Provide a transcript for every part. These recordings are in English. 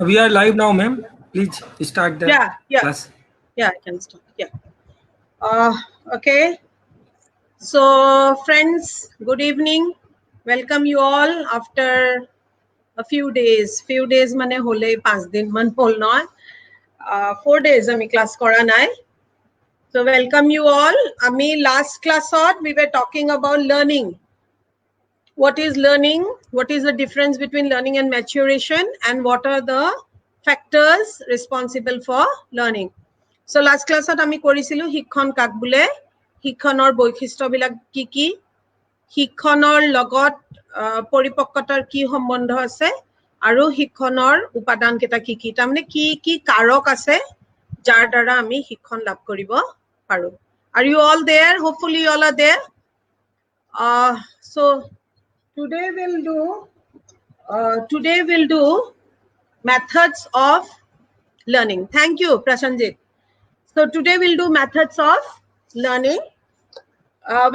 We are live now, ma'am. Please start the class. I can start. Okay. So, friends, good evening. Welcome you all after a few days. Few days mane hole 5 din man hol noy. 4 days ami class kora nai. So, welcome you all. Ami last class we were talking about learning. What is learning? What is the difference between learning and maturation? And what are the factors responsible for learning? So last class আমি কৰিছিলো শিক্ষণ কাক বোলে শিক্ষণৰ বৈশিষ্ট্যবিলাক কি কি শিক্ষণৰ লগত পৰিপক্কতাৰ কি সম্বন্ধ আছে আৰু শিক্ষণৰ উপাদান কেটা কি কি তাৰমানে কি কি কাৰক আছে যাৰ দ্বাৰা আমি শিক্ষণ লাভ কৰিব পাৰো Are you all there? Hopefully you all are there. So today we'll do methods of learning. Thank you, Prashanjit. So today we'll do methods of learning.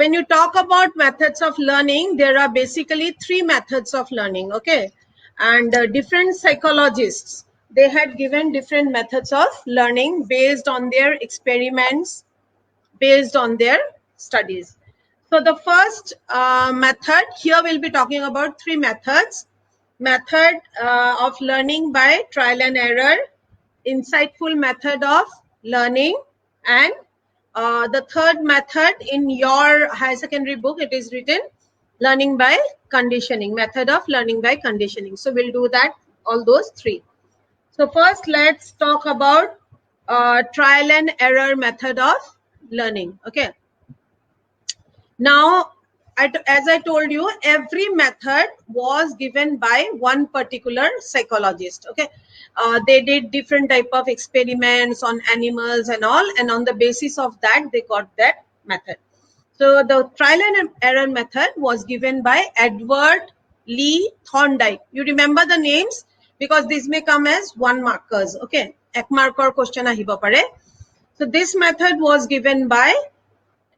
When you talk about methods of learning, there are basically 3 methods of learning, okay? And different psychologists, they had given different methods of learning based on their experiments, based on their studies. So the first method, here we'll be talking about 3 methods. Method of learning by trial and error, insightful method of learning, and the third method in your higher secondary book, it is written learning by conditioning, method of learning by conditioning. So we'll do that, all those 3. So first let's talk about trial and error method of learning, okay? Now, as I told you, every method was given by one particular psychologist, okay? They did different type of experiments on animals and all, and on the basis of that, they got that method. So the trial and error method was given by Edward Lee Thorndike. You remember the names? Because these may come as 1 markers, okay? 1 marker question ahibo pare. So this method was given by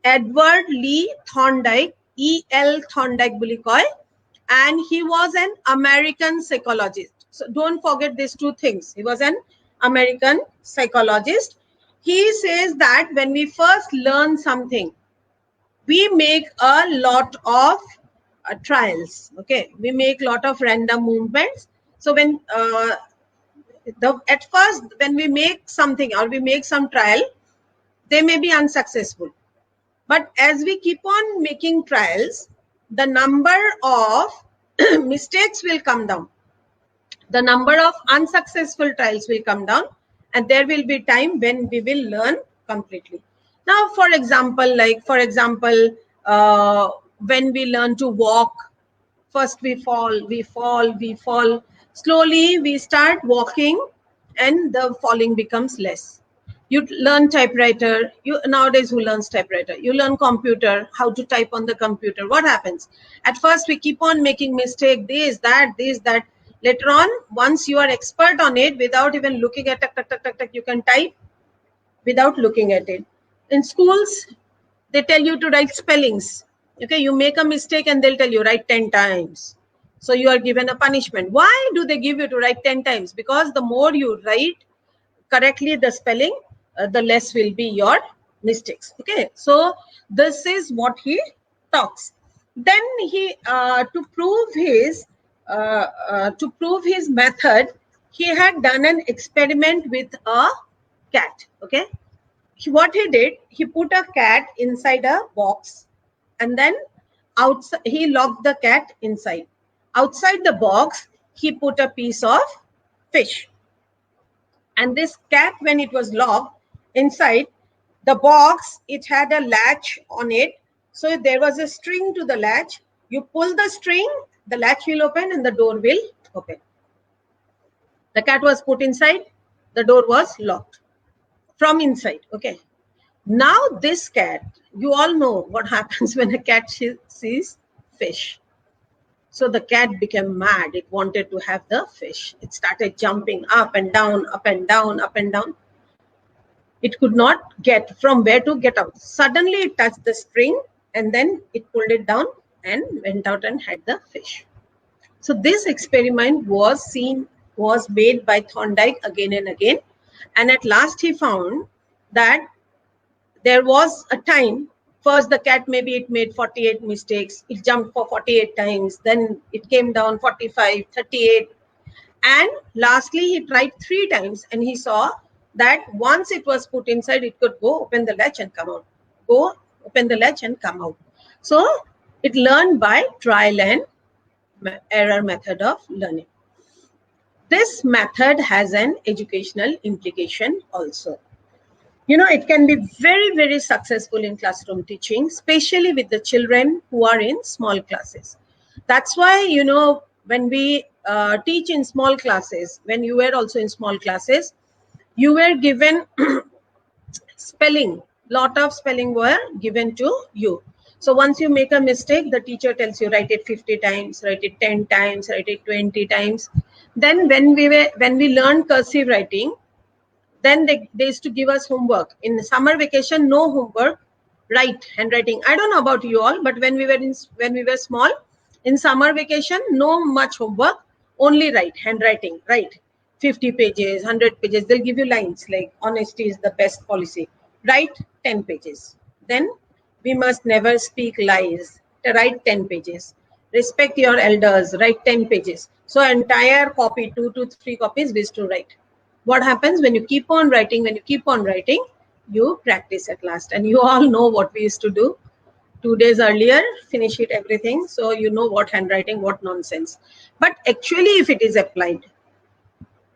Edward Lee Thorndike, E.L. Thorndike বুলি কয়, and he was an American psychologist. So don't forget these 2 things. He was an American psychologist. He says that when we first learn something, we make a lot of trials, okay? We make lot of random movements. So when at first when we make something or we make some trial, they may be unsuccessful. But as we keep on making trials, the number of mistakes will come down. The number of unsuccessful trials will come down, and there will be time when we will learn completely. Now, for example, when we learn to walk, first we fall. Slowly we start walking and the falling becomes less. You learn typewriter, nowadays who learns typewriter? You learn computer, how to type on the computer. What happens? At first we keep on making mistake, this, that. Later on, once you are expert on it, without even looking at it, you can type without looking at it. In schools, they tell you to write spellings. Okay, you make a mistake and they'll tell you write 10 times. So you are given a punishment. Why do they give you to write 10 times? Because the more you write correctly the spelling, the less will be your mistakes. Okay, so this is what he talks. Then he to prove his method, he had done an experiment with a cat. Okay, what he did, he put a cat inside a box, and then outside he locked the cat inside. Outside the box, he put a piece of fish. And this cat, when it was locked inside the box, it had a latch on it. So there was a string to the latch. You pull the string, the latch will open and the door will open. The cat was put inside, the door was locked from inside. Okay. Now this cat, you all know what happens when a cat sees fish. So the cat became mad. It wanted to have the fish. It started jumping up and down, up and down, up and down. It could not get from where to get out. Suddenly it touched the string and then it pulled it down and went out and had the fish. So this experiment was seen was made by Thorndike again and again. And at last he found that there was a time, first the cat maybe it made 48 mistakes, it jumped for 48 times, then it came down 45, 38. And lastly, he tried 3 times and he saw that once it was put inside, it could go open the latch and come out. Go open the latch and come out. So it learned by trial and error method of learning. This method has an educational implication also. You know, it can be very, very successful in classroom teaching, especially with the children who are in small classes. That's why, you know, when we teach in small classes, when you were also in small classes, you were given spelling, lot of spelling were given to you. So once you make a mistake, the teacher tells you, write it 50 times, write it 10 times, write it 20 times. Then when we learned cursive writing, then they used to give us homework. In the summer vacation, no homework, write handwriting. I don't know about you all, but when we were small, in summer vacation, no much homework, only write, handwriting, write 50 pages, 100 pages. They'll give you lines like honesty is the best policy. Write 10 pages. Then we must never speak lies. Write 10 pages. Respect your elders. Write 10 pages. So entire copy, 2 to 3 copies, we used to write. What happens when you keep on writing? When you keep on writing, you practice at last. And you all know what we used to do. 2 days earlier, finish it everything. So you know what handwriting, what nonsense. But actually, if it is applied,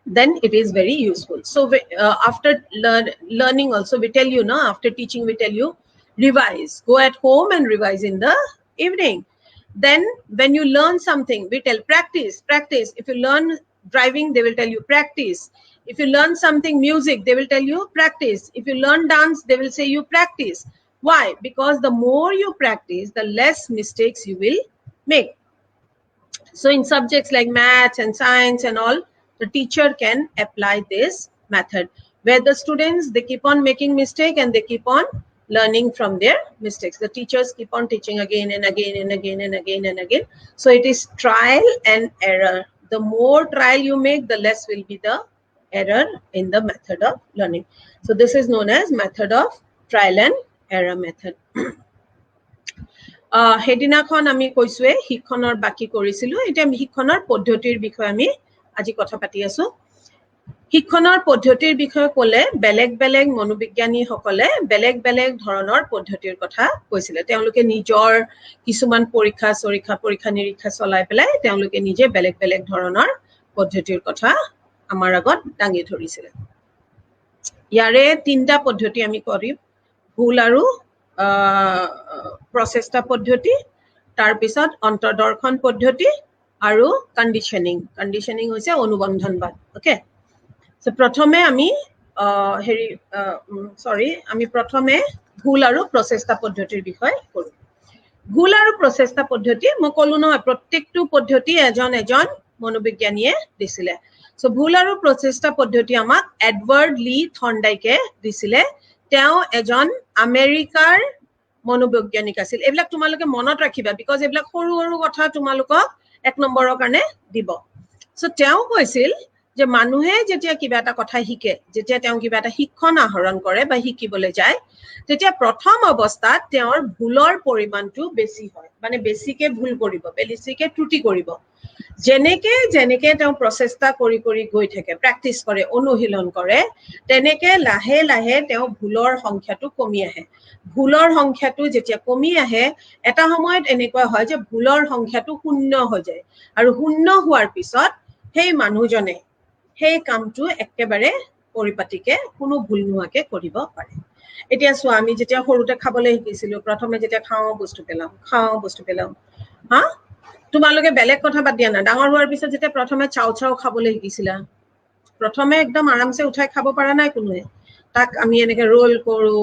then it is very useful. So after learning also, we tell you, after teaching, we tell you, revise. Go at home and revise in the evening. Then when you learn something, we tell practice, practice. If you learn driving, they will tell you practice. If you learn something, music, they will tell you practice. If you learn dance, they will say you practice. Why? Because the more you practice, the less mistakes you will make. So in subjects like maths and science and all, the teacher can apply this method where the students, they keep on making mistake and they keep on learning from their mistakes. The teachers keep on teaching again and again and again and again and again. So it is trial and error. The more trial you make, the less will be the error in the method of learning. So this is known as method of trial and error method. হেদিনাখন আমি কৈছোৱে শিক্ষণৰ বাকি কৰিছিলো এটা শিক্ষণৰ পদ্ধতিৰ বিষয়ে আমি আজি কথা পাতি আছো শিক্ষণৰ পদ্ধতিৰ বিষয়ে ক'লে বেলেগ বেলেগ মনোবিজ্ঞানী সকলে বেলেগ বেলেগ ধৰণৰ পদ্ধতিৰ কথা কৈছিল তেওঁলোকে নিজৰ কিছুমান পৰীক্ষা নিৰীক্ষা চলাই পেলাই তেওঁলোকে নিজে বেলেগ বেলেগ ধৰণৰ পদ্ধতিৰ কথা আমাৰ আগত দাঙি ধৰিছিল ইয়াৰে তিনটা পদ্ধতি আমি কৰিম ভুল আৰু প্ৰচেষ্টা পদ্ধতি তাৰ পিছত অন্তৰ্দৰ্শন পদ্ধতি আৰু কন্ডিশনিং হৈছে অনুবন্ধনবাদ ওকে সো প্ৰথমে আমি আমি প্ৰথমে ভুল আৰু প্ৰচেষ্টা পদ্ধতিৰ বিষয় কৰো ভুল আৰু প্ৰচেষ্টা পদ্ধতি মই কলো নহয় প্ৰত্যেকটো পদ্ধতি এজন মনোবিজ্ঞানীয়ে দিছিলে সো ভুল আৰু প্ৰচেষ্টা পদ্ধতি আমাক এডৱাৰ্ড লি থৰ্নডাইকে দিছিলে তেওঁ এজন আমেৰিকাৰ মনোবৈজ্ঞানিক আছিল এবিলাক তোমালোকে মনত ৰাখিবা বিকজ এবিলাক সৰু সৰু কথা তোমালোকক এক নম্বৰৰ কাৰণে দিব সো তেওঁ কৈছিল যে মানুহে যেতিয়া কিবা এটা কথা শিকে যেতিয়া তেওঁ কিবা এটা শিক্ষণ আহৰণ কৰে বা শিকিবলৈ যায় তেতিয়া প্ৰথম অৱস্থাত তেওঁৰ ভুলৰ পৰিমাণটো বেছি হয় মানে বেছিকে ভুল কৰিব বেছিকে ত্ৰুটি কৰিব যেনেকে তেওঁ প্ৰচেষ্টা কৰি গৈ থাকে প্ৰ্যাকটিস কৰে অনুশীলন কৰে তেনেকে লাহে লাহে তেওঁ ভুলৰ সংখ্যাটো কমি আহে ভুলৰ সংখ্যাটো যেতিয়া কমি আহে এটা সময়ত এনেকুৱা হয় যে ভুলৰ সংখ্যাটো শূন্য হৈ যায় আৰু শূন্য হোৱাৰ পিছত সেই মানুহজনে সেই কামটো একেবাৰে পৰিপাটিকে কোনো ভুল নোহোৱাকে কৰিব পাৰে এতিয়া চোৱা আমি যেতিয়া সৰুতে খাবলৈ শিকিছিলো প্ৰথমে যেতিয়া খাওঁ বস্তু পেলাও হা তোমালোকে বেলেগ কথা বাদ দিয়া না ডাঙৰ হোৱাৰ পিছত যেতিয়া প্ৰথমে চাও খাবলৈ শিকিছিলা প্ৰথমে একদম আৰামছে উঠাই খাব পৰা নাই কোনোৱে তাক আমি এনেকে ৰোল কৰো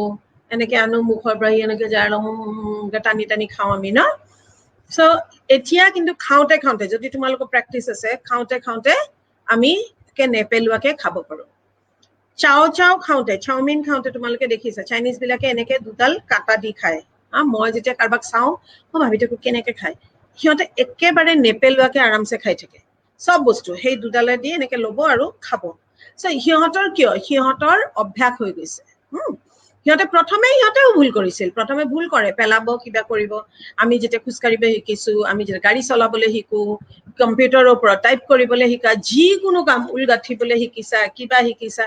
এনেকে আনো মুখৰ পৰা এনেকে টানি খাওঁ আমি ন সো এতিয়া কিন্তু খাওঁতে যদি তোমালোকৰ প্ৰ্যাকটিস আছে খাওঁতে আমি কে নেপেলুৱাকে খাব পাৰো চাও খাওঁতে চাওমিন খাওঁতে তোমালোকে দেখিছা চাইনিজ বিলাকে এনেকে দুডাল কাটা দি খায় মই যেতিয়া কাৰবাক চাওঁ মই ভাবি থাকো কেনেকে খায় সিহঁতে একেবাৰে নেপেলুৱাকে আৰামছে খাই থাকে সব বস্তু সেই দুডালে দি এনেকে ল'ব আৰু খাব সো সিহঁতৰ কিয় সিহঁতৰ অভ্যাস হৈ গৈছে সিহঁতে প্ৰথমে সিহঁতেও ভুল কৰিছিল প্ৰথমে ভুল কৰে পেলাব কিবা কৰিব আমি যেতিয়া খোজকাঢ়িব শিকিছো আমি যেতিয়া গাড়ী চলাবলৈ শিকো কম্পিউটাৰৰ ওপৰত টাইপ কৰিবলৈ শিকা যিকোনো কাম উল গাঁঠিবলৈ শিকিছা কিবা শিকিছা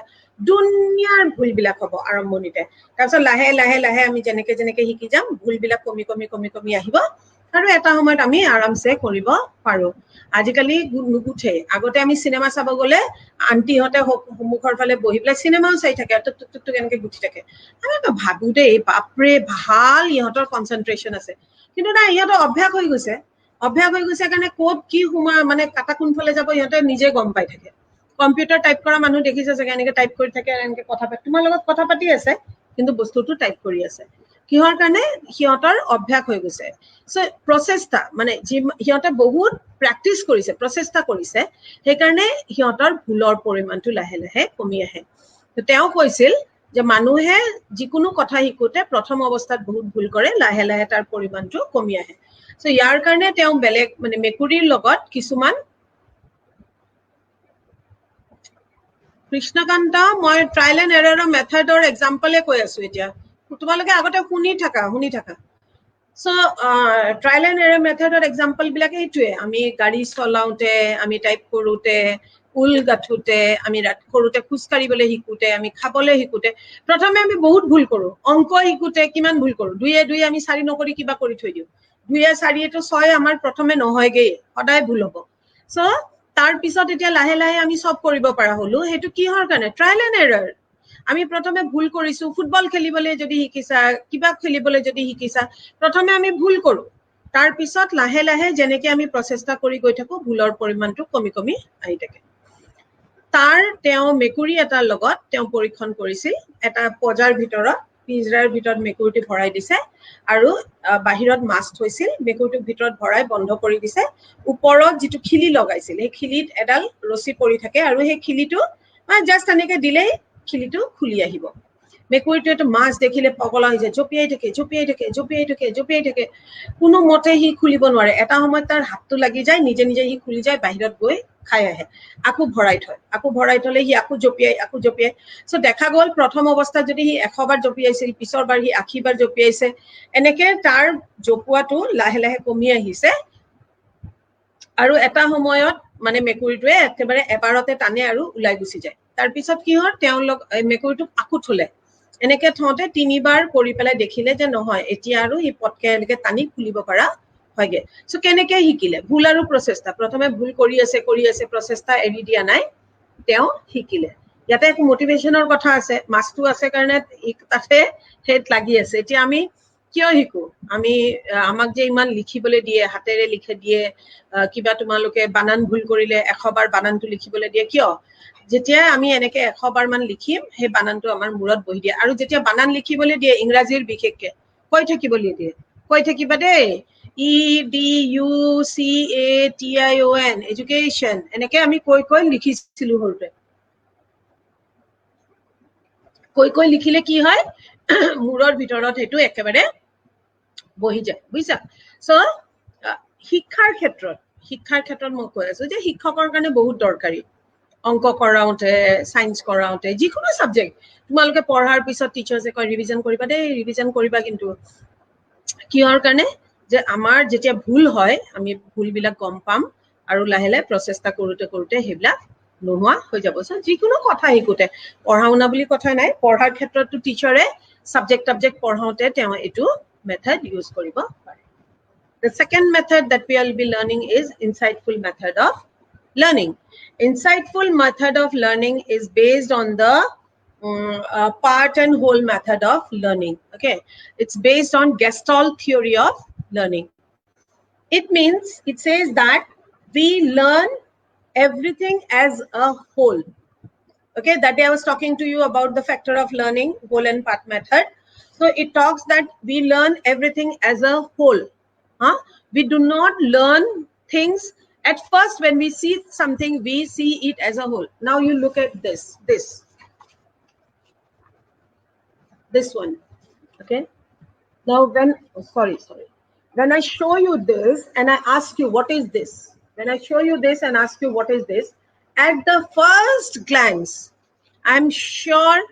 দুনিয়াৰ ভুলবিলাক হ'ব আৰম্ভণিতে তাৰপিছত লাহে লাহে লাহে আমি যেনেকে যেনেকে শিকি যাম ভুলবিলাক কমি কমি কমি কমি আহিব আৰু এটা সময়ত আমি আৰামছে কৰিব পাৰো আজিকালি নুগুঠে আগতে আমি চিনেমা চাব গ'লে আন্টিহঁতে সন্মুখৰ ফালে বহি পেলাই চিনেমাও চাই থাকে টুক টুক টুক এনেকে গুঠি থাকে আমি ভাবো দেই বাপৰে ভাল ইহঁতৰ কনচেন্ট্ৰেশ্যন আছে কিন্তু নাই ইহঁতৰ অভ্যাস হৈ গৈছে কাৰণে ক'ত কি সোমা মানে কাটা কোনফালে যাব ইহঁতে নিজে গম পাই থাকে কম্পিউটাৰ টাইপ কৰা মানুহ দেখিছে চাগে এনেকে টাইপ কৰি থাকে এনেকে কথা পাতি তোমাৰ লগত কথা পাতি আছে কিন্তু বস্তুটো টাইপ কৰি আছে কিহৰ কাৰণে সিহঁতৰ অভ্যাস হৈ গৈছে সো প্ৰচেষ্টা মানে সিহঁতে বহুত প্ৰেক্টিচ কৰিছে প্ৰচেষ্টা কৰিছে সেইকাৰণে সিহঁতৰ ভুলৰ পৰিমাণটো লাহে লাহে কমি আহে তেওঁ কৈছিল যে মানুহে যিকোনো কথা শিকোতে প্ৰথম অৱস্থাত বহুত ভুল কৰে লাহে লাহে তাৰ পৰিমাণটো কমি আহে সো ইয়াৰ কাৰণে তেওঁ বেলেগ মানে মেকুৰীৰ লগত কিছুমান কৃষ্ণকান্ত মই ট্ৰায়েল এণ্ড এৰৰৰ মেথডৰ এক্সাম্পলে কৈ আছো এতিয়া তোমালোকে আগতে শুনি থাকা সো ট্ৰায়েল এণ্ড এৰৰ মেথডৰ এক্সাম্পল বিলাক এইটোৱে আমি গাড়ী চলাওঁতে আমি টাইপ কৰোঁতে উল গাঠোতে আমি সৰুতে খোজ কাঢ়িবলৈ শিকোতে আমি খাবলৈ শিকোতে প্ৰথমে আমি বহুত ভুল কৰো অংক শিকোতে কিমান ভুল কৰো 2 এ 2 আমি 4 নকৰি কিবা কৰি থৈ দিওঁ 2 এ 4 এটো 6 আমাৰ প্ৰথমে নহয়গে সদায় ভুল হ'ব সো তাৰ পিছত এতিয়া লাহে লাহে আমি সব কৰিব পৰা হলো হেতু কিহৰ কাৰণে ট্ৰায়েল এণ্ড এৰৰ আমি প্ৰথমে ভুল কৰিছো ফুটবল খেলিবলৈ যদি শিকিছা কিবা খেলিবলৈ যদি শিকিছা প্ৰথমে আমি ভুল কৰো তাৰ পিছত লাহে লাহে যেনেকে আমি প্ৰচেষ্টা কৰি গৈ থাকো ভুলৰ পৰিমাণটো কমি কমি আহি থাকে তাৰ তেওঁ মেকুৰী এটাৰ লগত তেওঁ পৰীক্ষণ কৰিছিল এটা পজাৰ ভিতৰত পিজৰাৰ ভিতৰত মেকুৰীটো ভৰাই দিছে আৰু বাহিৰত মাছ থৈছিল মেকুৰীটোক ভিতৰত ভৰাই বন্ধ কৰি দিছে ওপৰত যিটো খিলি লগাইছিল এই খিলিত এডাল ৰছী পৰি থাকে আৰু সেই খিলিটো জাস্ট এনেকে দিলেই খিলিটো খুলি আহিব মেকুৰীটোৱেটো মাছ দেখিলে পগলা হৈ যায় জঁপিয়াই থাকে কোনো মতে সি খুলিব নোৱাৰে এটা সময়ত তাৰ হাতটো লাগি যায় নিজে নিজে সি খুলি যায় বাহিৰত গৈ খাই আহে আকৌ ভৰাই থলে সি আকৌ জঁপিয়াই সো দেখা গ'ল প্ৰথম অৱস্থাত যদি সি 100 বাৰ জঁপিয়াইছিল পিছৰ বাৰ সি 80 বাৰ জঁপিয়াইছে এনেকে তাৰ জঁপোৱাটো লাহে লাহে কমি আহিছে আৰু এটা সময়ত মানে মেকুৰীটোৱে একেবাৰে এবাৰতে টানে আৰু ওলাই গুচি যায় তাৰ পিছত কি হয় তেওঁলোক মেকুৰীটোক আকৌ থলে এনেকে থওঁতে 3 বাৰ কৰি পেলাই দেখিলে যে নহয় এতিয়া আৰু ই পটকে এনেকে টানি খুলিব পৰা হয়গে সো কেনেকে শিকিলে ভুল আৰু প্ৰচেষ্টা প্ৰথমে ভুল কৰি আছে প্ৰচেষ্টা এৰি দিয়া নাই তেওঁ শিকিলে ইয়াতে এক মোটিভেশনৰ কথা আছে মাছটো আছে কাৰণে তাতে হেড লাগি আছে এতিয়া আমি কিয় শিকো আমি আমাক যে ইমান লিখিবলৈ দিয়ে হাতেৰে লিখে দিয়ে কিবা তোমালোকে বানান ভুল কৰিলে 100 বাৰ বানানটো লিখিবলৈ দিয়ে কিয় যেতিয়া আমি এনেকে 100 বাৰ মান লিখিম সেই বানানটো আমাৰ মূৰত বহি দিয়ে আৰু যেতিয়া বানান লিখিবলৈ দিয়ে ইংৰাজীৰ বিশেষকে কৈ থাকিবা দেই EDUCATION এডুকেশ্যন এনেকে আমি কৈ লিখিছিলো সৰুতে কৈ লিখিলে কি হয় মূৰৰ ভিতৰত হেতু একেবাৰে বহি যায় বুজিছা সো শিক্ষাৰ ক্ষেত্ৰত মই কৈ আছো যে শিক্ষকৰ কাৰণে বহুত দৰকাৰী অংক কৰাওঁতে সায়েন্স কৰাওঁতে যিকোনো সাবজেক্ট তোমালোকে পঢ়াৰ পিছত টিচাৰ্সে কয় ৰিভিজন কৰিবা কিন্তু কিহৰ কাৰণে যে আমাৰ যেতিয়া ভুল হয় আমি ভুলবিলাক গম পাম আৰু লাহে লাহে প্ৰচেষ্টা কৰোঁতে হেবিলাক নোহোৱা হৈ যাব সো যিকোনো কথা শিকোতে পঢ়া শুনা বুলি কথা নাই পঢ়াৰ ক্ষেত্ৰতো টিচাৰে সাবজেক্ট পঢ়াওঁতে তেওঁ এটো মেথড ইউজ কৰিব পাৰে The second method that we will be learning is insightful method of learning. Insightful method of learning is based on the part and whole method of learning. Okay, it's based on Gestalt theory of learning. It means it says that we learn everything as a whole. Okay, that day I was talking to you about the factor of learning, whole and part method. So it talks that we learn everything as a whole. We do not learn things at first. When we see something, we see it as a whole. Now you look at this one. Okay, now when I show you this and I ask you what is this, when I show you this and ask you what is this, at the first glance, I'm sure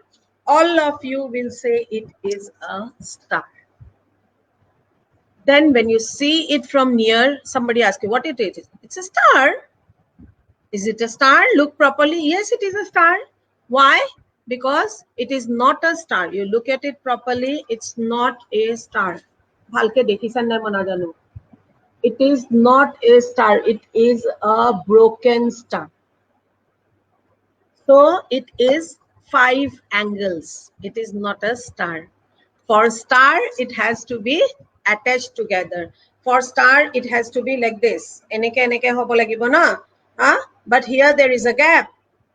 all of you will say it is a star. Then when you see it from near, somebody asks you what it is. It's a star. Is it a star? Look properly. Yes, it is a star. Why? Because it is not a star. You look at it properly, it's not a star. It is not a star. It is a broken star. So it is 5 angles. It is not a star. For star, it has to be attached together. For star, it has to be like this. But here there is a gap.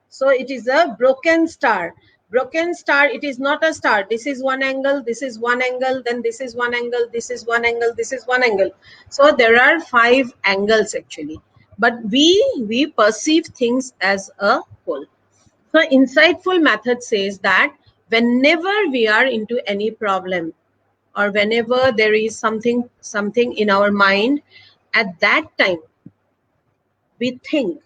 So it is a broken star. Broken star, it is not a star. This is one angle, this is one angle, then this is one angle, this is one angle, this is one angle. So there are 5 angles actually. But we perceive things as a whole. So insightful method says that whenever we are into any problem or whenever there is something in our mind, at that time we think,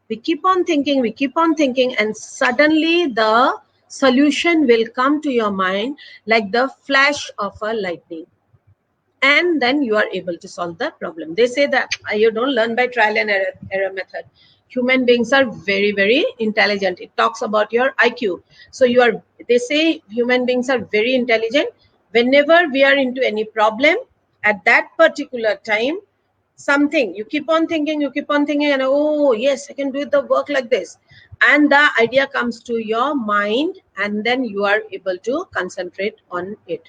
we keep on thinking, and suddenly the solution will come to your mind like the flash of a lightning, and then you are able to solve the problem. They say that you don't learn by trial and error method. Human beings are very, very intelligent. It talks about your IQ. So they say human beings are very intelligent. Whenever we are into any problem, at that particular time, something, you keep on thinking, and oh yes, I can do the work like this. And the idea comes to your mind, and then you are able to concentrate on it.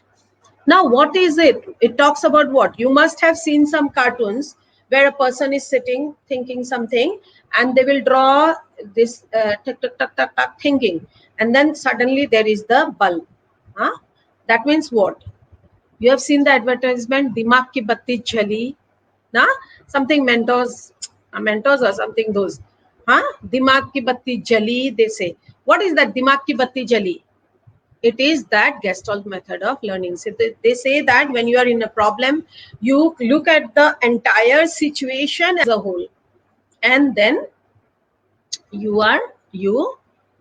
Now, what is it? It talks about what? You must have seen some cartoons where a person is sitting, thinking something, and they will draw this tuck, tuck, tuck, tuck, tuck, thinking. And then suddenly there is the bulb. Huh? That means what? You have seen the advertisement, Dimag ki batti jali. Nah? Something mentors or something those. Huh? Dimag ki batti jali, they say. What is that Dimag ki batti jali? It is that Gestalt method of learning. So they say that when you are in a problem, you look at the entire situation as a whole, and then you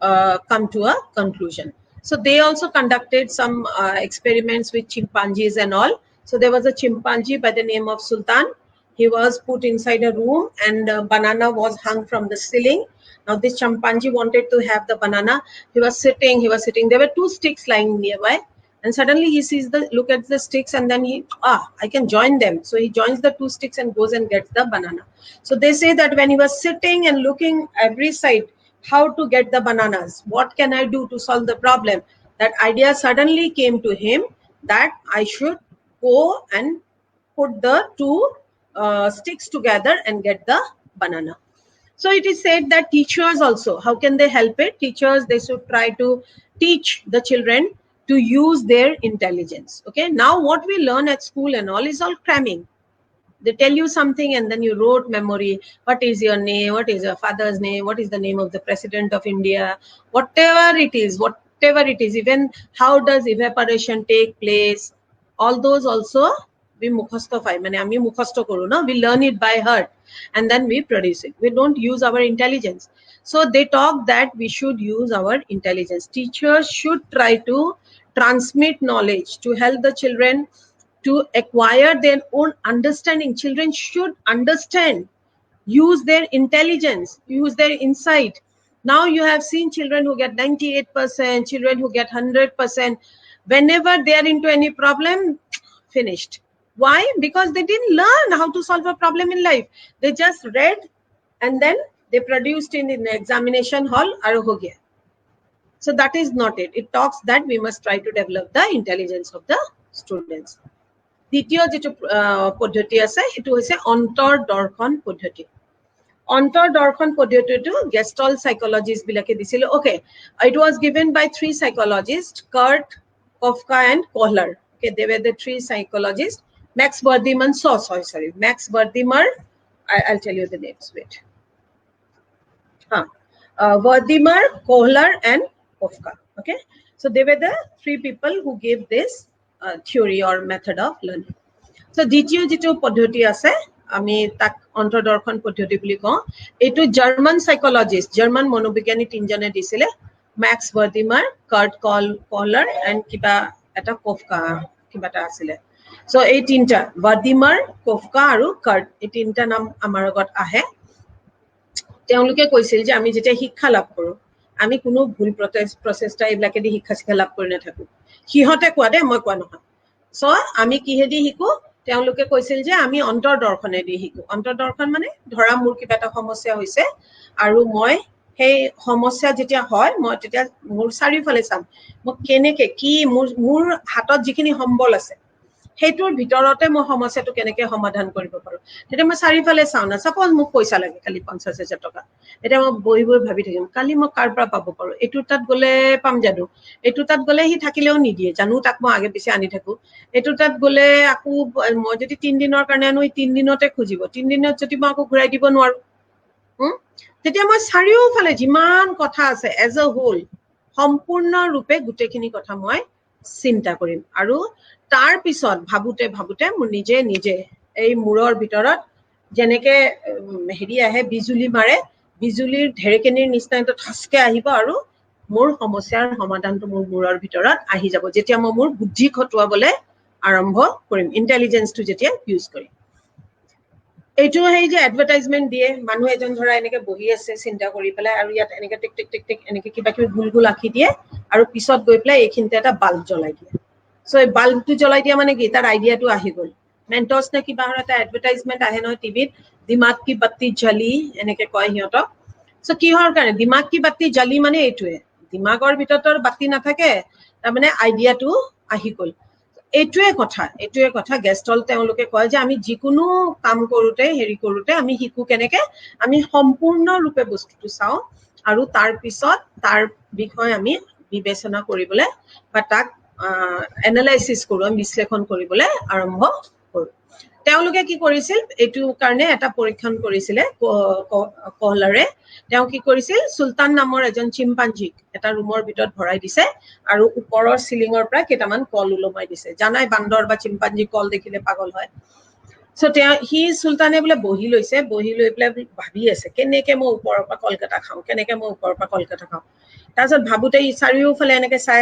come to a conclusion. So they also conducted some experiments with chimpanzees and all. So there was a chimpanzee by the name of Sultan. He was put inside a room, and a banana was hung from the ceiling. Now this chimpanzee wanted to have the banana. He was sitting. There were 2 sticks lying nearby, and suddenly he sees look at the sticks, and then I can join them. So he joins the 2 sticks and goes and gets the banana. So they say that when he was sitting and looking every side, how to get the bananas, what can I do to solve the problem, that idea suddenly came to him that I should go and put the 2 sticks together and get the banana. So it is said that teachers also, how can they help it? Teachers, they should try to teach the children to use their intelligence. Okay, now what we learn at school and all is all cramming. They tell you something and then you wrote memory. What is your name? What is your father's name? What is the name of the president of India? Whatever it is, even how does evaporation take place? All those also we mukhastofy. We learn it by heart and then we produce it. We don't use our intelligence. So they talk that we should use our intelligence. Teachers should try to transmit knowledge to help the children to acquire their own understanding. Children should understand, use their intelligence, use their insight. Now you have seen children who get 98%, children who get 100%. Whenever they are into any problem, finished. Why? Because they didn't learn how to solve a problem in life. They just read and then they produced in the examination hall. So that is not it. It talks that we must try to develop the intelligence of the students. দ্বিতীয় যেটো পদ্ধতি আছে এটো হৈছে অন্তৰ্দৰ্শন পদ্ধতি অন্তৰ্দৰ্শন পদ্ধতিটো গেষ্টল psychologist বিলাকে দিছিল okay it was given by 3 psychologists Kurt Kafka and Kohler okay they were the 3 psychologists Max Wertheimer I'll tell you the names wait Wertheimer Kohler and Kafka okay so they were the 3 people who gave this theory or method of learning. So দ্বিতীয় যেটো পদ্ধতি আছে আমি তাক অন্তৰ্দৰ্শন পদ্ধতি বুলি কওঁ এইটো German psychologist German মনোবিজ্ঞানী তিনজনে দিছিলে ম্যাক্স ভাৰ্ডিমাৰ কাৰ্ট কলাৰ এণ্ড কিবা এটা কফকা কিবা এটা আছিলে সো এই তিনটা ভাৰ্ডিমাৰ কফকা আৰু কাৰ্ট এই তিনটা নাম আমাৰ আগত আহে তেওঁলোকে কৈছিল যে আমি যেতিয়া শিক্ষা লাভ কৰো আমি কোনো ভুল প্ৰচেষ্টা এইবিলাকেদি শিক্ষা লাভ কৰি নাথাকো সিহঁতে কোৱা দে মই কোৱা নহয় সো আমি কিহেদি শিকো তেওঁলোকে কৈছিল যে আমি অন্তৰ্দৰ্শনেদি শিকো অন্তৰ্দৰ্শন মানে ধৰা মোৰ কিবা এটা সমস্যা হৈছে আৰু মই সেই সমস্যা যেতিয়া হয় মই তেতিয়া মোৰ চাৰিওফালে চাম মই কেনেকে কি মোৰ হাতত যিখিনি সম্বল আছে সেইটোৰ ভিতৰতে মই সমস্যাটো কেনেকে সমাধান কৰিব পাৰো তেতিয়া মই চাৰিওফালে চাওঁ না সাপোজ মোক পইচা লাগে কালি 50,000 টকা এটা মই বহি ভাবি থাকিম কালি মই কাৰ পৰা পাব পাৰো এইটো তাত গলে পাম জানো এইটো তাত গলে হি থাকিলেও নিদিয়ে জানো তাক মই আগে পিছে আনি থাকো এইটো তাত গলে আকো মই যদি 3 দিনৰ কাৰণে আনো 3 দিনতে খুজিব 3 দিনত যদি মই আকো ঘূৰাই দিব নোৱাৰো তেতিয়া মই চাৰিওফালে যিমান কথা আছে এজ এ হোল সম্পূৰ্ণ ৰূপে গুটেখিনি কথা মই চিন্তা কৰিম আৰু তাৰ পিছত ভাবুতে মোৰ নিজে এই মূৰৰ ভিতৰত যেনেকে হেৰি আহে বিজুলী মাৰে বিজুলীৰ ঢেৰেকনিৰ নিচিনা এটা ঠাসকে আহিব আৰু মোৰ সমস্যাৰ সমাধানটো মোৰ মূৰৰ ভিতৰত আহি যাব যেতিয়া মই মোৰ বুদ্ধি খটুৱাবলে আৰম্ভ কৰিম ইন্টেলিজেন্সটো যেতিয়া ইউজ কৰিম এইটো হেই যে এডভাৰটাইজমেন্ট দিয়ে মানুহ এজন ধৰা এনেকে বহি আছে চিন্তা কৰি পেলাই আৰু ইয়াত এনেকে টিক টিক টিক টিক এনেকে কিবা কিবি গুল আঁকি দিয়ে আৰু পিছত গৈ পেলাই এইখিনিতে এটা বাল্ব জ্বলাই দিয়ে সো এই বাল্বটো জ্বলাই দিয়া মানে কি তাৰ আইডিয়াটো আহি গ'ল মেন্টছ নে কিবা এটা এডভাৰটাইজমেন্ট আহে নহয় টিভিত দিমাগ কি বাত্তি জ্বলি এনেকে কয় সিহঁতক সো কিহৰ কাৰণে দিমাগ কি বাত্তি জ্বলি মানে এইটোৱে দিমাগৰ ভিতৰত বাতি নাথাকে তাৰমানে আইডিয়াটো আহি গ'ল এইটোৱে কথা গেষ্টল তেওঁলোকে কয় যে আমি যিকোনো কাম কৰোতে হেৰি কৰোতে আমি শিকো কেনেকে আমি সম্পূৰ্ণ ৰূপে বস্তুটো চাওঁ আৰু তাৰ পিছত তাৰ বিষয়ে আমি বিবেচনা কৰিবলৈ বা তাক এনালাইসিস কৰো বিশ্লেষণ কৰিবলৈ আৰম্ভ কৰো তেওঁলোকে কি কৰিছিল এইটো কাৰণে এটা পৰীক্ষণ কৰিছিলে কহলাৰে তেওঁ কি কৰিছিল সুলতান নামৰ এজন চিম্পাঞ্জিক এটা ৰুমৰ ভিতৰত ভৰাই দিছে আৰু ওপৰৰ সিলিঙৰ পৰা কেইটামান কল ওলমাই দিছে জানাই বান্দৰ বা চিম্পাঞ্জি কল দেখিলে পাগল হয় সো হি সুলতানে বোলে বহি লৈ পেলাই ভাবি আছে কেনেকে মই ওপৰৰ পৰা কলকাতা খাওঁ কেনেকে মই ওপৰৰ পৰা কলকাতা খাওঁ তাৰপিছত ভাবোতে চাৰিওফালে এনেকে চাই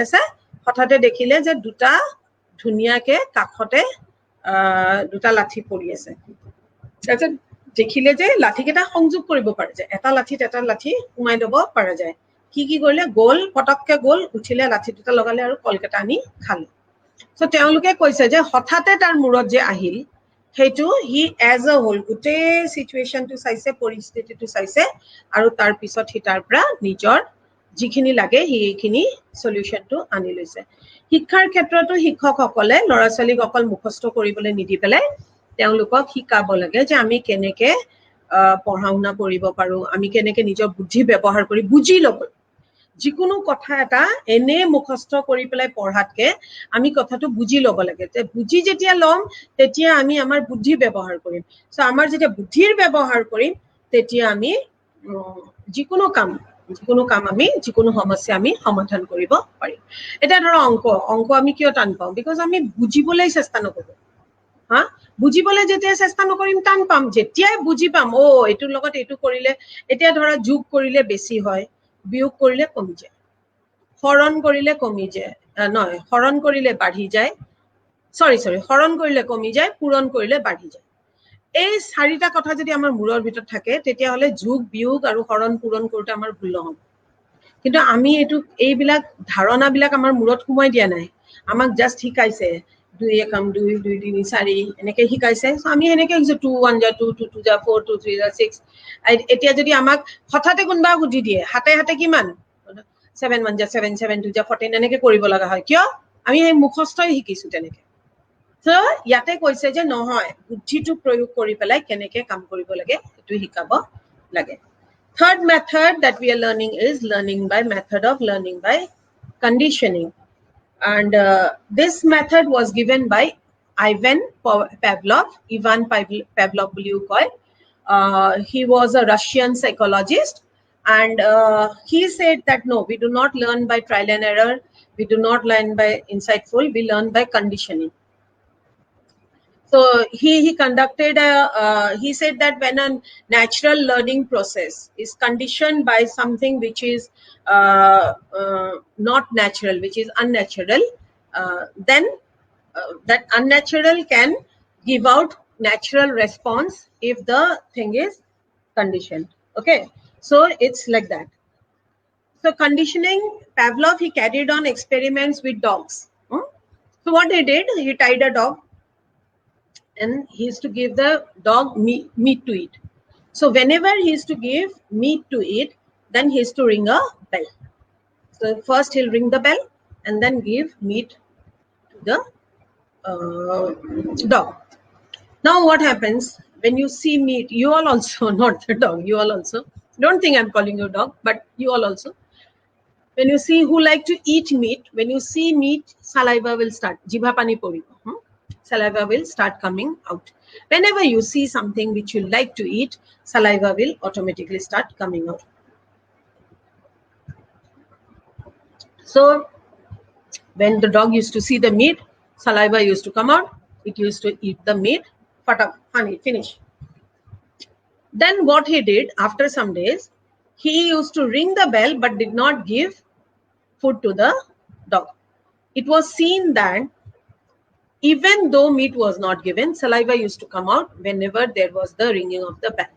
আছে হঠাতে দেখিলে যে দুটা ধুনীয়াকে কাখতে দুটা লাঠি পৰি আছে তাৰপিছত দেখিলে যে লাঠিকেইটা সংযোগ কৰিব পাৰে যে এটা লাঠিত এটা লাঠি সোমাই ল'ব পৰা যায় কি কৰিলে গ'ল পটককে গ'ল উঠিলে লাঠি দুটা লগালে আৰু কলকাতা আনি খালে সো তেওঁলোকে কৈছে যে হঠাতে তাৰ মূৰত যে আহিল সেইটো হি এজ এ হোল গোটেই সিচুৱেশনটো চাইছে পৰিস্থিতিটো চাইছে আৰু তাৰ পিছত হি তাৰ পৰা নিজৰ যিখিনি লাগে সেইখিনি সলিউশনটো আনি লৈছে শিক্ষাৰ ক্ষেত্ৰতো শিক্ষকসকলে ল'ৰা ছোৱালীক অকল মুখস্থ কৰিবলৈ নিদি পেলাই তেওঁলোকক শিকাব লাগে যে আমি কেনেকে পঢ়া শুনা কৰিব পাৰো আমি কেনেকে নিজৰ বুদ্ধি ব্যৱহাৰ কৰি বুজি ল'ব যিকোনো কথা এটা এনে মুখস্থ কৰি পেলাই পঢ়াতকে আমি কথাটো বুজি ল'ব লাগে তে বুজি যেতিয়া ল'ম তেতিয়া আমি আমাৰ বুদ্ধি ব্যৱহাৰ কৰিম সো আমাৰ যেতিয়া বুদ্ধিৰ ব্যৱহাৰ কৰিম তেতিয়া আমি যিকোনো কাম আমি যিকোনো সমস্যা আমি সমাধান কৰিব পাৰিম এটা ধৰা অংক আমি কিয় টান পাওঁ বিকজ আমি বুজিবলৈ চেষ্টা নকৰো বুজিবলৈ যেতিয়া চেষ্টা নকৰিম টান পাম যেতিয়াই বুজি পাম এইটোৰ লগত এইটো কৰিলে এতিয়া ধৰা যোগ কৰিলে বেছি হয় বিয়োগ কৰিলে কমি যায় হৰণ কৰিলে কমি যায় নহয় হৰণ কৰিলে বাঢ়ি যায় হৰণ কৰিলে কমি যায় পূৰণ কৰিলে বাঢ়ি যায় এই চাৰিটা কথা যদি আমাৰ মূৰৰ ভিতৰত থাকে তেতিয়াহ'লে যোগ বিয়োগ আৰু হৰণ পূৰণ কৰোতে আমাৰ ভুল নহ'ব কিন্তু আমি এইবিলাক ধাৰণাবিলাক আমাৰ মূৰত সোমাই দিয়া নাই আমাক জাস্ট শিকাইছে 2 একাম 2 2 3 4 এনেকে শিকাইছে আমি এনেকে 2 1 যা 2 2 2 যা 4 2 3 যা 6 এতিয়া যদি আমাক হঠাতে কোনবা সুধি দিয়ে হাতে কিমান 7 1 যা 7 7 2 যা 14 এনেকে কৰিব লগা হয় কিয় আমি এই মুখস্থই শিকিছো তেনেকে সো ইয়াতে কৈছে যে নহয় বুদ্ধিটো প্ৰয়োগ কৰি পেলাই কেনেকে কাম কৰিব লাগে এটো শিকাব লাগে third method that we are learning is learning by method of learning by conditioning and this method was given by Ivan Pavlov বুলিও কয় he was a Russian psychologist and he said that no we do not learn by trial and error we do not learn by insightful we learn by conditioning So he conducted he said that when a natural learning process is conditioned by something which is not natural, which is unnatural, then that unnatural can give out natural response if the thing is conditioned. Okay, so it's like that. So conditioning, Pavlov, he carried on experiments with dogs. So what he did, he tied a dog and he used to give the dog meat to eat. So whenever he used to give meat to eat, then he used to ring a bell. So first he'll ring the bell and then give meat to the dog. Now what happens when you see meat, you all also, not the dog, you all also, don't think I'm calling you dog, but you all also, when you see who like to eat meat, when you see meat, saliva will start, jibha pani poribo. Saliva will start coming out. Whenever you see something which you like to eat, saliva will automatically start coming out. So when the dog used to see the meat, saliva used to come out. It used to eat the meat. Funny, finish. Then what he did after some days, he used to ring the bell but did not give food to the dog. It was seen that even though meat was not given, saliva used to come out whenever there was the ringing of the bell.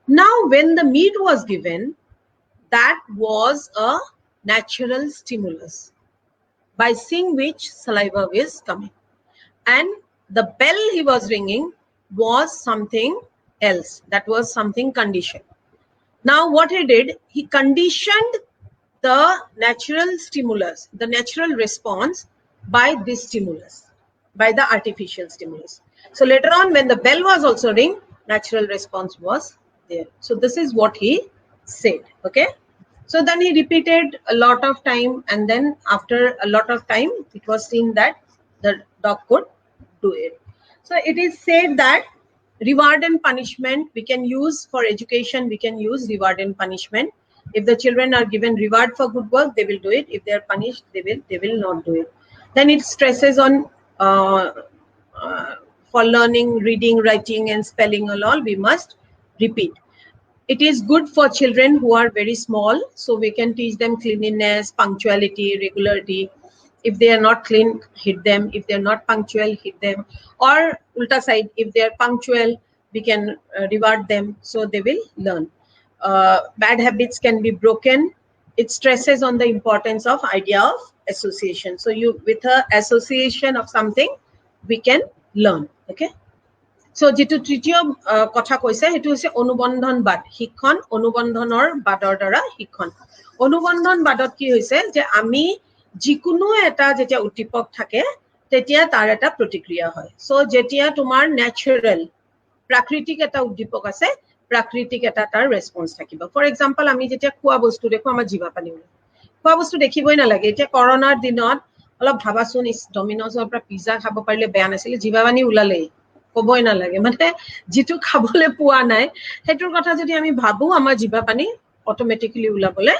Now, when the meat was given, that was a natural stimulus by seeing which saliva was coming. And the bell he was ringing was something else. That was something conditioned. Now, what he did, he conditioned the natural stimulus, the natural response by this stimulus, by the artificial stimulus. So later on, when the bell was also ring, natural response was there. So this is what he said. Okay. So then he repeated a lot of time, and then after a lot of time, it was seen that the dog could do it. So it is said that reward and punishment we can use for education. We can use reward and punishment. If the children are given reward for good work, they will do it. If they are punished, they will not do it. Then it stresses on for learning, reading, writing, and spelling and all. We must repeat. It is good for children who are very small, so we can teach them cleanliness, punctuality, regularity. If they are not clean, hit them. If they are not punctual, hit them. Or ulta side, if they are punctual, we can reward them, so they will learn. Bad habits can be broken. It stresses on the importance of idea of association. So you, with a association of something, we can learn. Okay. So যেটো তৃতীয় কথা কৈছে হেতু হৈছে অনুবন্ধনবাদ শিক্ষণ অনুবন্ধনৰ বাদৰ দ্বাৰা শিক্ষণ অনুবন্ধনবাদত কি হৈছে যে আমি যিকোনো এটা যেতিয়া উদ্দীপক থাকে তেতিয়া তাৰ এটা প্ৰতিক্ৰিয়া হয় সো যেতিয়া তোমাৰ ন্যাচাৰাল প্ৰাকৃতিক এটা উদ্দীপক আছে প্ৰাকৃতিক এটা তাৰ ৰেসপন্স থাকিব ফৰ এক্সাম্পল আমি যেতিয়া খোৱা বস্তু দেখো আমাৰ জিভা পানী ওলাই খোৱা বস্তু দেখিবই নালাগে এতিয়া কৰোনাৰ দিনত অলপ ভাবাচোন ডমিনজৰ পৰা পিজ্জা খাব পাৰিলে বেয়া নাছিল জিভা পানী ওলালে কবই না লাগে মানে যেটো খাবলে পোৱা নাই হেতুৰ কথা যদি আমি ভাবো আমাৰ জিভা পানী অটোমেটিক্যালি উলাবলে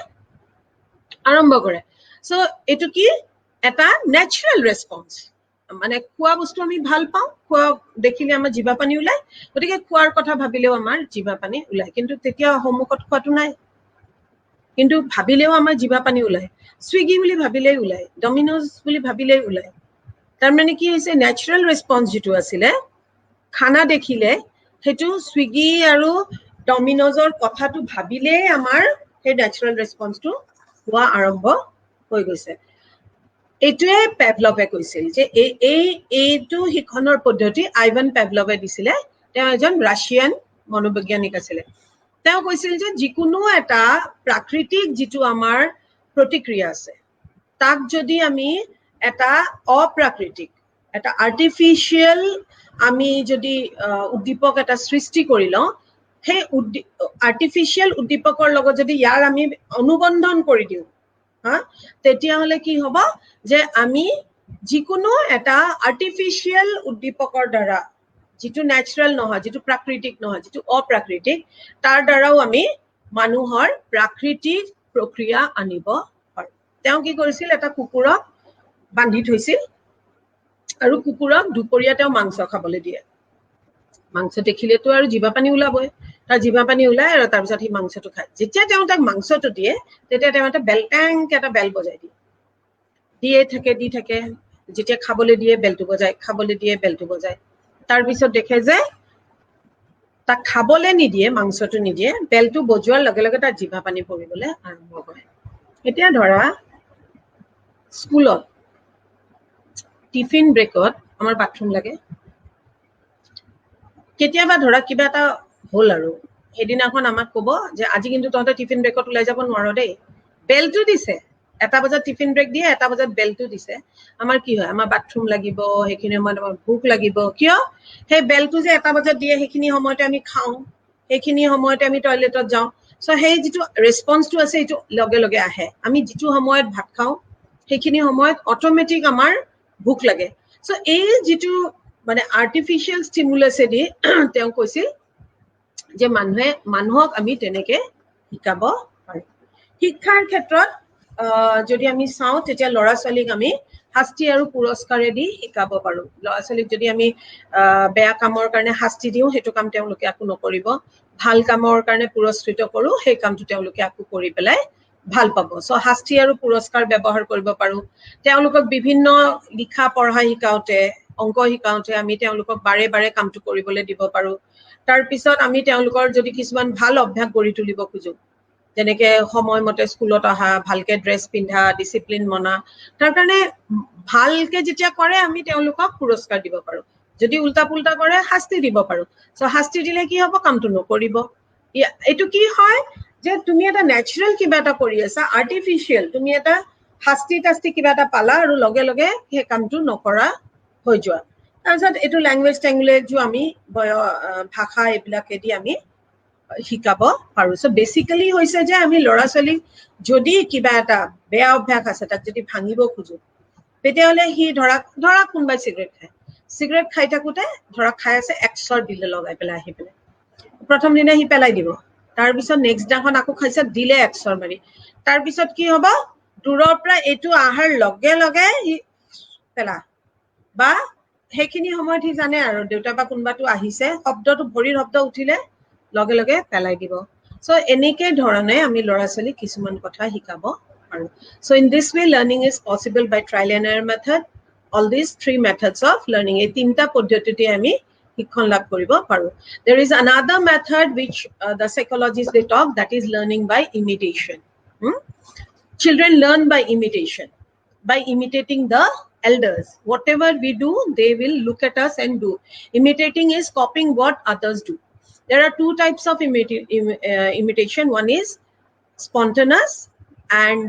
আৰম্ভ কৰে সো এটো কি এটা ন্যাচাৰাল ৰেসপন্স মানে খোৱা বস্তু আমি ভাল পাওঁ খোৱা দেখিলে আমাৰ জিভা পানী উলাই গতিকে খোৱাৰ কথা ভাবিলেও আমাৰ জিভা পানী উলাই কিন্তু তেতিয়া হোমকত খোৱাটো নাই কিন্তু ভাবিলেও আমাৰ জিভা পানী উলাই সুইগি বুলি ভাবিলেই উলাই ডমিনোজ বুলি ভাবিলেই উলাই তাৰ মানে কি হৈছে ন্যাচাৰাল ৰেসপন্স যেটো আছিল খানা দেখিলে হেতু সুইগি আৰু ডমিনোজৰ কথাটো ভাবিলে আমাৰ হে ন্যাচাৰাল ৰেসপন্সটো হোৱা আৰম্ভ হৈ গৈছে এটোৱে পেভলভে কৈছিল যে এইটো শিক্ষণৰ পদ্ধতি আইভান পেভলভে দিছিলে তেওঁ এজন ৰাছিয়ান মনোবৈজ্ঞানিক আছিল তেওঁ কৈছিল যে যিকোনো এটা প্ৰাকৃতিক যেটো আমাৰ প্ৰতিক্ৰিয়া আছে তাক যদি আমি এটা অপ্ৰাকৃতিক এটা আৰ্টিফিশিয়াল আমি যদি উদ্দীপক এটা সৃষ্টি কৰি লওঁ হে আৰ্টিফিশিয়াল উদ্দীপকৰ লগত যদি ইয়াৰ আমি অনুবন্ধন কৰি দিও হা তেতিয়া হলে কি হ'ব যে আমি যিকোনো এটা আৰ্টিফিশিয়াল উদ্দীপকৰ দ্বাৰা যেটো ন্যাচাৰাল নহয় যেটো প্ৰাকৃতিক নহয় যেটো অপ্ৰাকৃতিক তাৰ দ্বাৰাও আমি মানুহৰ প্ৰাকৃতিক প্ৰক্ৰিয়া আনিব পাৰো তেওঁ কি কৰিছিল এটা কুকুৰক বান্ধি থৈছিল আৰু কুকুৰক দুপৰীয়া তেওঁ মাংস খাবলৈ দিয়ে মাংস দেখিলেতো আৰু জিভা পানী ওলাবই তাৰ জিভা পানী ওলাই আৰু তাৰ পিছত সি মাংসটো খায় যেতিয়া তেওঁ তাক মাংসটো দিয়ে তেতিয়া তেওঁ এটা বেলটাংকে এটা বেল বজাই দিয়ে দি থাকে যেতিয়া খাবলৈ দিয়ে বেলটো বজায় খাবলৈ দিয়ে বেলটো বজায় তাৰ পিছত দেখে যে তাক খাবলৈ নিদিয়ে মাংসটো নিদিয়ে বেলটো বজোৱাৰ লগে লগে তাৰ জিভা পানী পৰিবলৈ আৰম্ভ কৰে এতিয়া ধৰা স্কুলত টিফিন ব্ৰেকত আমাৰ বাথৰুম লাগে কেতিয়াবা ধৰা কিবা এটা হল আৰু সেইদিনাখন আমাক ক'ব যে আজি কিন্তু তহঁতে টিফিন ব্ৰেকত ওলাই যাব নোৱাৰ দেই বেলটো দিছে 1টা বজাত টিফিন ব্ৰেক দিয়ে 1টা বজাত বেলটো দিছে আমাৰ কি হয় আমাৰ বাথৰুম লাগিব সেইখিনি সময়ত আমাৰ ভোক লাগিব কিয় সেই বেলটো যে 1টা বজাত দিয়ে সেইখিনি সময়তে আমি খাওঁ সেইখিনি সময়তে আমি টয়লেটত যাওঁ সো সেই যিটো ৰেসপন্সটো আছে এইটো লগে লগে আহে আমি যিটো সময়ত ভাত খাওঁ সেইখিনি সময়ত অটোমেটিক আমাৰ ভোক লাগে সো এই যিটো মানে আৰ্টিফিশিয়াল স্টিমুলাছেদি তেওঁ কৈছিল যে মানুহক আমি তেনেকে শিকাব পাৰো শিক্ষাৰ ক্ষেত্ৰত যদি আমি চাওঁ তেতিয়া লৰা ছোৱালীক আমি শাস্তি আৰু পুৰস্কাৰেদি শিকাব পাৰো লৰা ছোৱালীক যদি আমি বেয়া কামৰ কাৰণে শাস্তি দিওঁ সেইটো কাম তেওঁলোকে আকো নকৰিব ভাল কামৰ কাৰণে পুৰস্কৃত কৰো সেই কামটো তেওঁলোকে আকো কৰি পেলাই ভাল পাব সো শাস্তি আৰু পুৰস্কাৰ ব্যৱহাৰ কৰিব পাৰো তেওঁলোকক বিভিন্ন লিখা পঢ়া শিকাওতে অংক শিকাওতে আমি তেওঁলোকক বাৰে বাৰে কামটো কৰিবলৈ দিব পাৰো তাৰ পিছত আমি তেওঁলোকৰ যদি কিছুমান ভাল অভ্যাস গঢ়ি তুলিব খোজো যেনেকে সময়মতে স্কুলত অহা ভালকে ড্ৰেছ পিন্ধা ডিসিপ্লিন মনা তাৰ কাৰণে ভালকে যেতিয়া কৰে আমি তেওঁলোকক পুৰস্কাৰ দিব পাৰো যদি উল্টা পুল্টা কৰে শাস্তি দিব পাৰো সো শাস্তি দিলে কি হ'ব কামটো নকৰিব এটো কি হয় যে তুমি এটা ন্যাচাৰাল কিবা এটা কৰি আছা আৰ্টিফিশিয়াল তুমি এটা শাস্তি তাস্তি কিবা এটা পালা আৰু লগে লগে সেই কামটো নকৰা হৈ যোৱা তাৰপিছত এটো ল্যাঙ্গুৱেজ আমি ভাষা এইবিলাকেদি আমি শিকাব পাৰো সো বেসিক্যালি হৈছে যে আমি লৰা ছোৱালী যদি কিবা এটা বেয়া অভ্যাস আছে তাক যদি ভাঙিব খোজো তেতিয়াহলে হি ধৰা কোনবাই সিগাৰেট খাই থাকোতে ধৰা খাই আছে এক্সৰ দিলে লগাই পেলাই আহি পেলাই প্ৰথম দিনা হি পেলাই দিব তাৰ পিছত নেক্সট দিনাখন আকৌ খাইছে দিলে এক্সৰ মাৰি তাৰ পিছত কি হ'ব দূৰৰ পৰা এটো আহাৰ লগে লগে হি পেলা বা সেইখিনি সময়ত হি জানে আৰু দেউতা বা কোনবাটো আহিছে শব্দটো ভৰিৰ শব্দ উঠিলে লগে লগে পেলাই দিব সো এনেকে ধৰণে আমি লৰা ছোৱালী কিছুমান কথা শিকাব পাৰো so in this way learning is possible by trial and error method all these 3 methods of learning এই তিনটা পদ্ধতিতে আমি শিক্ষণ লাভ কৰিব পাৰো there is another method which the psychologists they talk that is learning by imitation children learn by imitation by imitating the elders whatever we do they will look at us and do imitating is copying what others do there are 2 types of imitation one is spontaneous and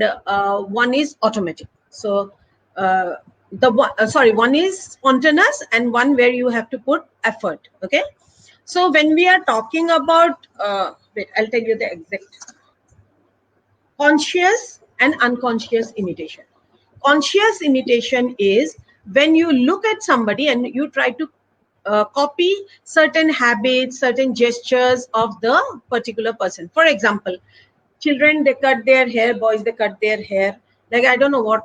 one is automatic so one is spontaneous and one where you have to put effort okay so when we are talking about wait I'll tell you the exact conscious and unconscious imitation conscious imitation is when you look at somebody and you try to copy certain habits certain gestures of the particular person for example children they cut their hair boys they cut their hair like I don't know what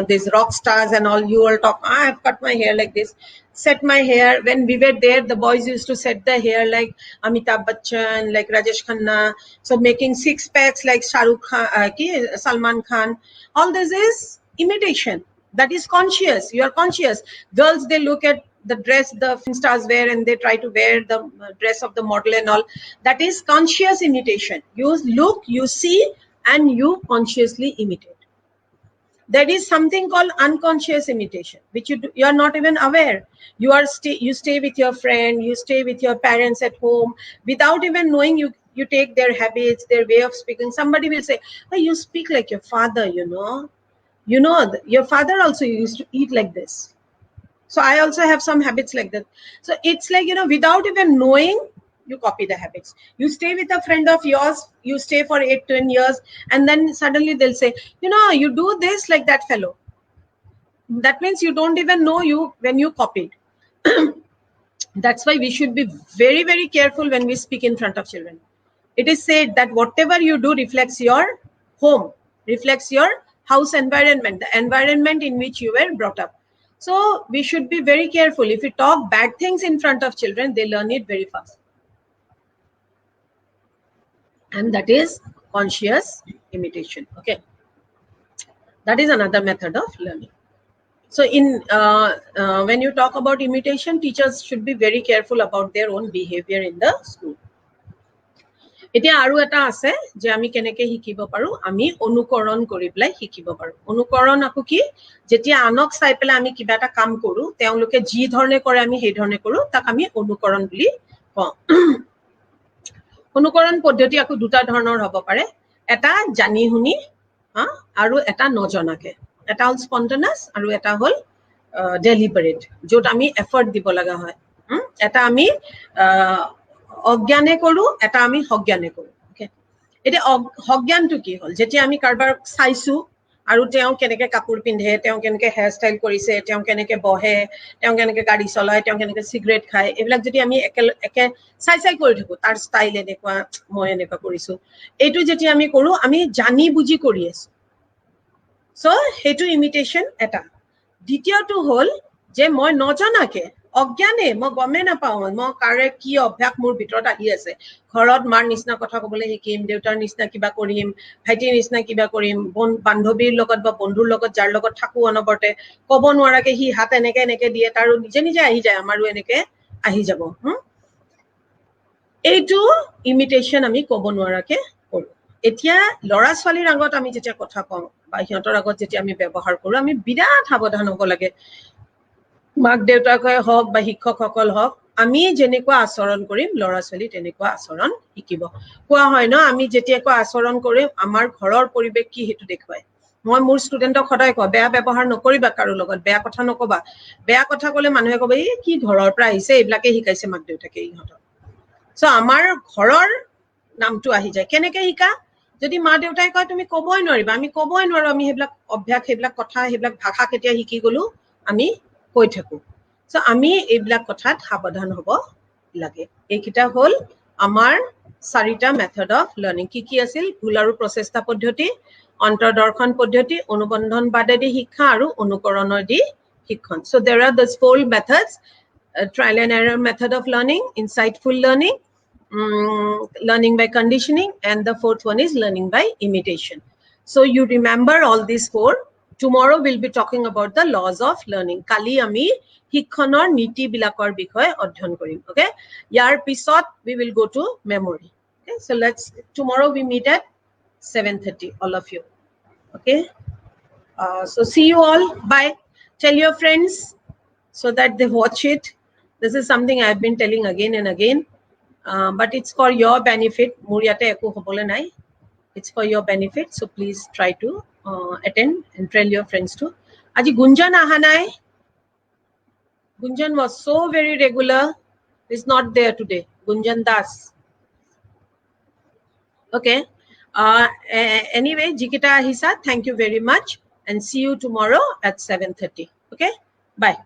these rock stars and all you all talk I have cut my hair like this set my hair when we were there the boys used to set the hair like Amitabh Bachchan like Rajesh Khanna so making 6 packs like Shahrukh Khan Salman Khan all this is imitation that is conscious you are conscious girls they look at the dress the film stars wear and they try to wear the dress of the model and all that is conscious imitation you look you see and you consciously imitate there is something called unconscious imitation which you are not even aware you stay with your friend you stay with your parents at home without even knowing you take their habits their way of speaking somebody will say oh you speak like your father you know your father also used to eat like this so I also have some habits like that so it's like without even knowing you copy the habits you stay with a friend of yours you stay for 8-10 years and then suddenly they'll say you do this like that fellow that means you don't even know when you copied that's why we should be very very careful when we speak in front of children it is said that whatever you do reflects your home reflects your house environment the environment in which you were brought up So we should be very careful. If we talk bad things in front of children, they learn it very fast. And that is conscious imitation. Okay. That is another method of learning. So when you talk about imitation, teachers should be very careful about their own behavior in the school. এতিয়া আৰু এটা আছে যে আমি কেনেকৈ শিকিব পাৰো আমি অনুকৰণ কৰি পেলাই শিকিব পাৰো অনুকৰণ আকো কি যেতিয়া আনক চাই পেলাই আমি কিবা এটা কাম কৰো তেওঁলোকে যি ধৰণে কৰে আমি সেই ধৰণে কৰো তাক আমি অনুকৰণ বুলি কওঁ অনুকৰণ পদ্ধতি আকো দুটা ধৰণৰ হ'ব পাৰে এটা জানি শুনি আৰু এটা নজনাকে এটা হল স্পন্টেনিয়াস আৰু এটা হল ডেলিবাৰেট যত আমি এফৰ্ট দিব লগা হয় এটা আমি অজ্ঞানে কৰো এটা আমি সজ্ঞানে কৰো ওকে এটা সজ্ঞানটো কি হল যেতিয়া আমি কাৰবাৰ চাইছো আৰু তেওঁ কেনেকৈ কাপোৰ পিন্ধে তেওঁ কেনেকৈ হেয়াৰ ষ্টাইল কৰিছে তেওঁ কেনেকৈ বহে তেওঁ কেনেকৈ গাড়ী চলায় তেওঁ কেনেকৈ সিগাৰেট খায় এইবিলাক যদি আমি একে চাই কৰি থাকো তাৰ ষ্টাইল এনেকুৱা মই এনেকুৱা কৰিছো এইটো যেতিয়া আমি কৰো আমি জানি বুজি কৰি আছো সো হেতু ইমিটেশন এটা দ্বিতীয়টো হল যে মই নজনাকে অজ্ঞানে মই গমে নাপাওঁ মই কাৰে কি অভ্যাস মোৰ ভিতৰত আহি আছে ঘৰত মাৰ নিচিনা কথা ক'বলৈ শিকিম দেউতাৰ নিচিনা কিবা কৰিম ভাইটিৰ নিচিনা কিবা কৰিম বান্ধৱীৰ লগত বা বন্ধুৰ লগত যাৰ লগত থাকো অনবৰতে ক'ব নোৱাৰাকে হি হাত এনেকে এনেকে দিয়ে তাৰো নিজে নিজে আহি যায় আমাৰো এনেকে আহি যাব এইটো ইমিটেশন আমি ক'ব নোৱাৰাকে কৰো এতিয়া লৰা ছোৱালীৰ আগত আমি যেতিয়া কথা কওঁ বা সিহঁতৰ আগত যেতিয়া আমি ব্যৱহাৰ কৰো আমি বিৰাট সাৱধান হ'ব লাগে মাক দেউতাকে হওক বা শিক্ষকসকল হওক আমি যেনেকুৱা আচৰণ কৰিম লৰা ছোৱালী তেনেকুৱা আচৰণ শিকিব কোৱা হয় ন আমি যেতিয়াকৈ আচৰণ কৰিম আমাৰ ঘৰৰ পৰিৱেশ কি হেতু দেখুৱায় মই মোৰ ষ্টুডেণ্টক সদায় কওঁ বেয়া ব্যৱহাৰ নকৰিবা কাৰো লগত বেয়া কথা নকবা বেয়া কথা ক'লে মানুহে ক'ব এই কি ঘৰৰ পৰা আহিছে এইবিলাকে শিকাইছে মাক দেউতাকে ইহঁতক সো আমাৰ ঘৰৰ নামটো আহি যায় কেনেকৈ শিকা যদি মা দেউতাই কয় তুমি ক'বই নোৱাৰিবা আমি ক'বই নোৱাৰো আমি সেইবিলাক অভ্যাস সেইবিলাক কথা সেইবিলাক ভাষা কেতিয়া শিকি গলো আমি কৈ থাকো সো আমি এইবিলাক কথাত সাৱধান হ'ব লাগে এইকিটা হল আমাৰ চাৰিটা মেথড অফ লাৰ্নিং কি আছিল ভুল আৰু প্ৰচেষ্টা পদ্ধতি অন্তৰ্দৰ্শন পদ্ধতি অনুবন্ধন বাদেদি শিক্ষা আৰু অনুকৰণৰ দি শিক্ষণ so there are those four methods trial and error method of learning insightful learning learning by conditioning and the fourth one is learning by imitation so you remember all these four tomorrow we'll be talking about the laws of learning kali ami শিক্ষণৰ নীতি বিলাকৰ বিষয়ে অধ্যয়ন কৰিম okay ইয়াৰ পিছত we will go to memory okay so tomorrow we meet at 7:30 all of you okay so see you all bye tell your friends so that they watch it this is something I have been telling again and again but it's for your benefit muriate eku hobole nai it's for your benefit so please try to attend and tell your friends too aji gunjan aha nai gunjan was so very regular is not there today gunjan das okay anyway jikita ahisa thank you very much and see you tomorrow at 7:30 okay bye